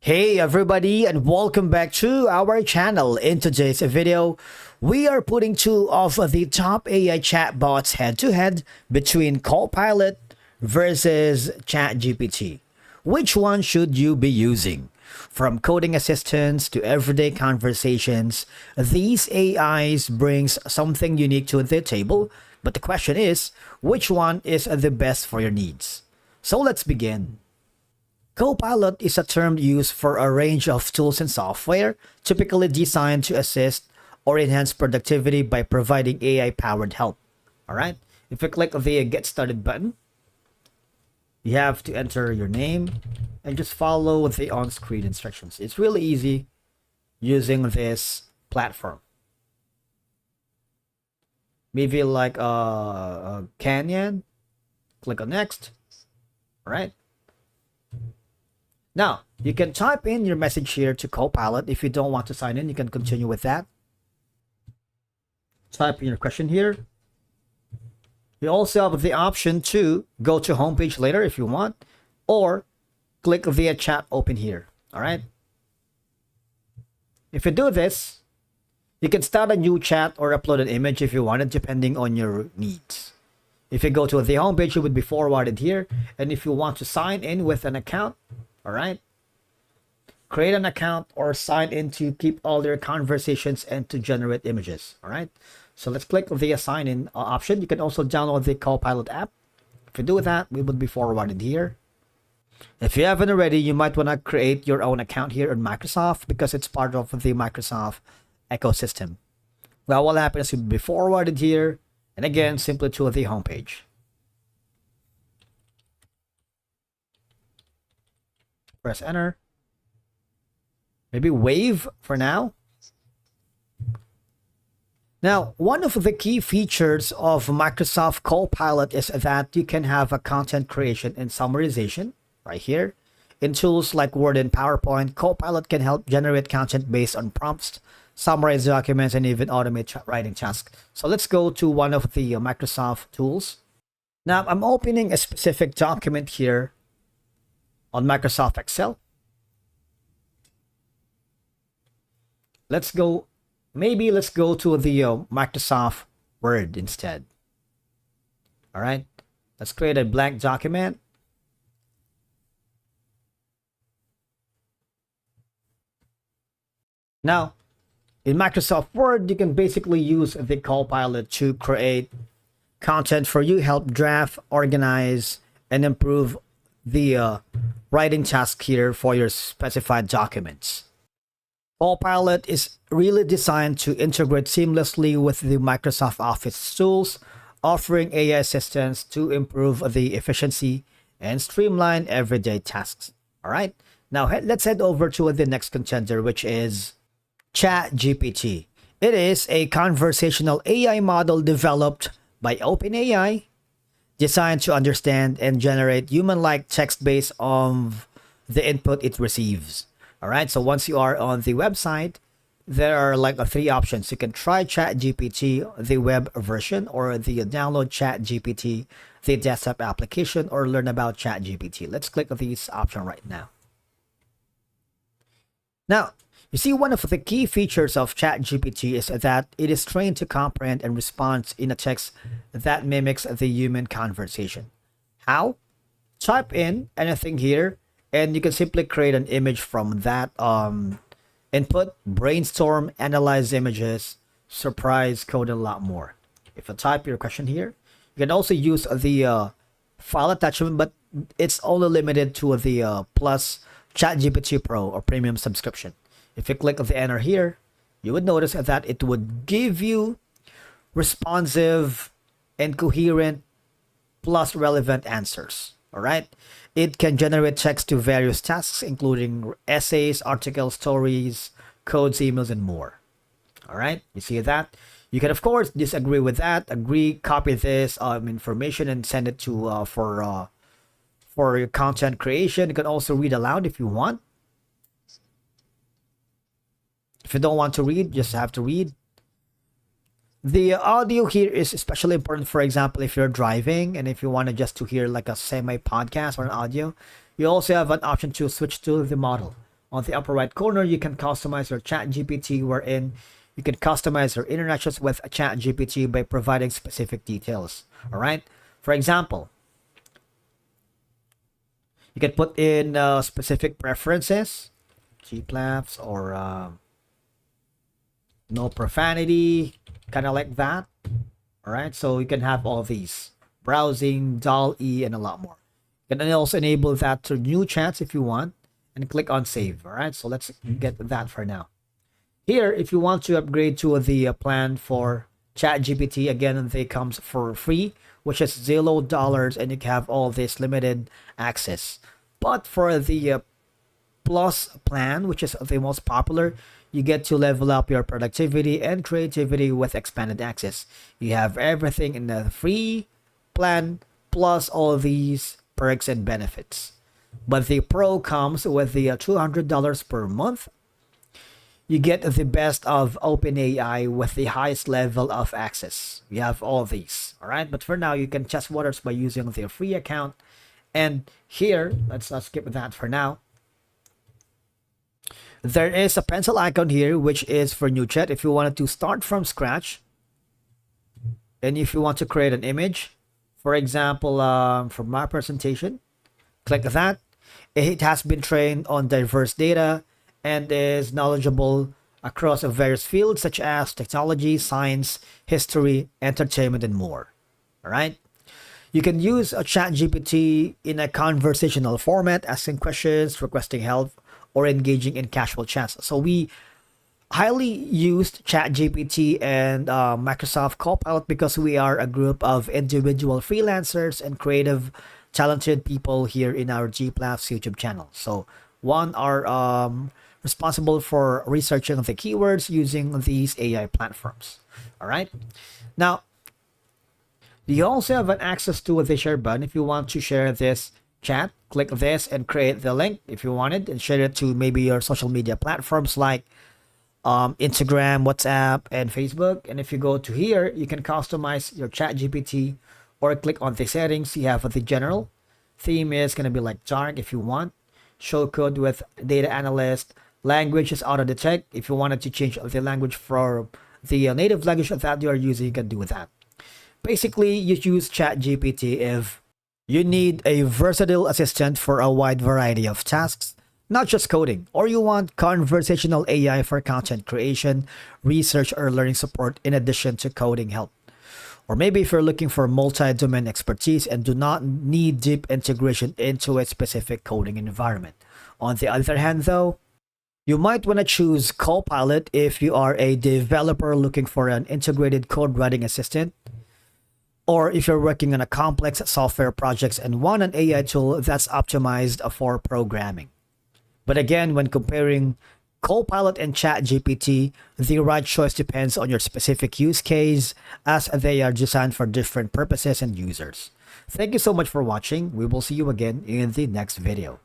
Hey everybody, and welcome back to our channel. In today's video, we are putting two of the top AI chatbots head to head between Copilot versus ChatGPT. Which one should you be using? From coding assistants to everyday conversations, these AIs brings something unique to the table, but the question is, which one is the best for your needs? So let's begin. Copilot is a term used for a range of tools and software, typically designed to assist or enhance productivity by providing AI-powered help. All right. If you click the Get Started button, you have to enter your name and just follow the on-screen instructions. It's really easy using this platform. Maybe like Canyon. Click on Next. All right. Now, you can type in your message here to Copilot. If you don't want to sign in, you can continue with that. Type in your question here. You also have the option to go to homepage later if you want, or click via chat open here. All right. If you do this, you can start a new chat or upload an image if you wanted, depending on your needs. If you go to the homepage, it would be forwarded here. And if you want to sign in with an account, all right, create an account or sign in to keep all your conversations and to generate images. All right, so let's click the sign in option. You can also download the Copilot app. If you do that, we would be forwarded here. If you haven't already, you might want to create your own account here on Microsoft because it's part of the Microsoft ecosystem. Well, what happens is you'll be forwarded here, and again, simply to the homepage. Press enter. Maybe wave for now. Now, one of the key features of Microsoft Copilot is that you can have a content creation and summarization right here. In tools like Word and PowerPoint, Copilot can help generate content based on prompts, summarize documents, and even automate writing tasks. So let's go to one of the Microsoft tools. Now, I'm opening a specific document here on Microsoft Excel. Let's go to the Microsoft Word instead. All right, let's create a blank document. Now, in Microsoft Word, you can basically use the Copilot to create content for you, help draft, organize, and improve the writing task here for your specified documents. Copilot is really designed to integrate seamlessly with the Microsoft Office tools, offering AI assistance to improve the efficiency and streamline everyday tasks. All right, now let's head over to the next contender, which is ChatGPT. It is a conversational AI model developed by OpenAI, designed to understand and generate human-like text based on the input it receives. All right, so once you are on the website, there are like three options. You can try ChatGPT, the web version, or the download ChatGPT, the desktop application, or learn about ChatGPT. Let's click on this option right now. Now, you see, one of the key features of ChatGPT is that it is trained to comprehend and respond in a text that mimics the human conversation. How? Type in anything here, and you can simply create an image from that input, brainstorm, analyze images, surprise, code, and a lot more. If you type your question here, you can also use the file attachment, but it's only limited to the Plus ChatGPT Pro or Premium subscription. If you click on the enter here, you would notice that it would give you responsive and coherent plus relevant answers. All right. It can generate text to various tasks, including essays, articles, stories, codes, emails, and more. All right. You see that? You can, of course, disagree with that, agree, copy this information and send it to for your content creation. You can also read aloud if you want. If you don't want to read, just have to read. The audio here is especially important, for example, if you're driving and if you want to just to hear like a semi podcast or an audio. You also have an option to switch to the model. On the upper right corner, you can customize your ChatGPT, wherein you can customize your interactions with ChatGPT by providing specific details. All right. For example, you can put in specific preferences, GPLAPs, or no profanity, kind of like that. All right. So you can have all these browsing, DAL-E, and a lot more. You can also enable that to new chats if you want, and click on save. All right. So let's get that for now. Here, if you want to upgrade to the plan for ChatGPT, again, they comes for free, which is $0, and you can have all this limited access. But for the Plus plan, which is the most popular, you get to level up your productivity and creativity with expanded access. You have everything in the free plan, plus all these perks and benefits. But the Pro comes with the $200 per month. You get the best of OpenAI with the highest level of access. You have all these, all right? But for now, you can test waters by using the free account. And here, let's skip that for now. There is a pencil icon here, which is for new chat. If you wanted to start from scratch, and if you want to create an image, for example, for my presentation, click that. It has been trained on diverse data and is knowledgeable across various fields such as technology, science, history, entertainment, and more. All right. You can use a ChatGPT in a conversational format, asking questions, requesting help, or engaging in casual chats. So we highly used ChatGPT and Microsoft Copilot because we are a group of individual freelancers and creative, talented people here in our GPLAS YouTube channel. So one are responsible for researching the keywords using these AI platforms. All right. Now, you also have an access to the share button. If you want to share this chat, click this and create the link if you wanted, and share it to maybe your social media platforms like Instagram, WhatsApp, and Facebook. And if you go to here, you can customize your ChatGPT or click on the settings. You have the general theme is going to be like dark if you want. Show code with data analyst. Language is auto detect. If you wanted to change the language for the native language that you are using, you can do that. Basically, you use ChatGPT if you need a versatile assistant for a wide variety of tasks, not just coding, or you want conversational AI for content creation, research, or learning support in addition to coding help. Or maybe if you're looking for multi-domain expertise and do not need deep integration into a specific coding environment. On the other hand, though, you might want to choose Copilot if you are a developer looking for an integrated code writing assistant, or if you're working on a complex software projects and want an AI tool that's optimized for programming. But again, when comparing Copilot and ChatGPT, the right choice depends on your specific use case, as they are designed for different purposes and users. Thank you so much for watching. We will see you again in the next video.